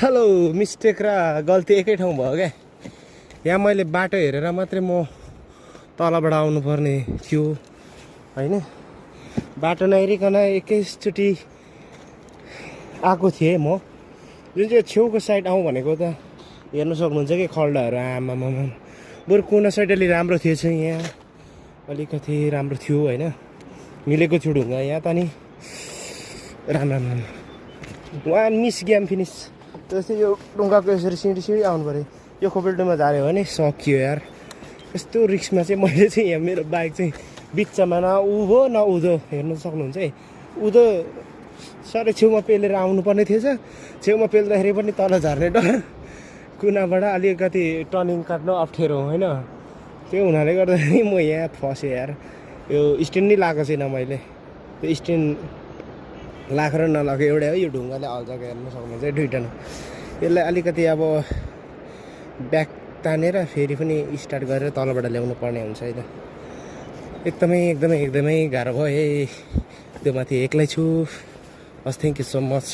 Hello mistake र गल्ती एकै ठाउँ भयो क्या। यहाँ मैले बाटो हेरेर मात्रै म तलबाट आउनुपर्ने थियो होइन। बाटो नहेरिकन एकैचोटि आएको थिएँ म। जुन चाहिँ छेउको साइड आउँ भनेको त हेर्नु सक्नुहुन्छ कि खल्डाहरू आमामा। बरु कुना साइड अलि राम्रो थिएछ, यहाँ अलिकति राम्रो थियो होइन। मिलेको थियो ढुङ्गा यहाँ त नि राम्रो वान मिस गेम फिनिस। जस्तै यो ढुङ्गाको यसरी सिँडी आउनु पऱ्यो। यो खोपेल्टोमा झाऱ्यो भने सकियो यार। यस्तो रिस्कमा चाहिँ मैले चाहिँ यहाँ मेरो बाइक चाहिँ बिचमा न उभो न उँधो हेर्नु सक्नुहुन्छ है। उँधो साह्रै छेउमा पेलेर आउनुपर्ने थिएछ। छेउमा पेल्दाखेरि पनि तल झर्ने डर, कुनाबाट अलिकति टर्निङ काट्नु अप्ठ्यारो होइन। त्यो हुनाले गर्दाखेरि म यहाँ फसेँ यार। यो स्ट्यान्ड नै लगाएको छैन मैले। त्यो स्ट्यान्ड लाख र नलाएको एउटै हो। यो ढुङ्गाले हल्जाको हेर्नु सक्नुहुन्छ दुइटा न। यसलाई अलिकति अब ब्याक तानेर फेरि पनि स्टार्ट गरेर तलबाट ल्याउनु पर्ने हुन्छ है त। एकदमै गाह्रो भयो है। त्यो माथि एक्लै छु। हस्, थ्याङ्क यू सो मच।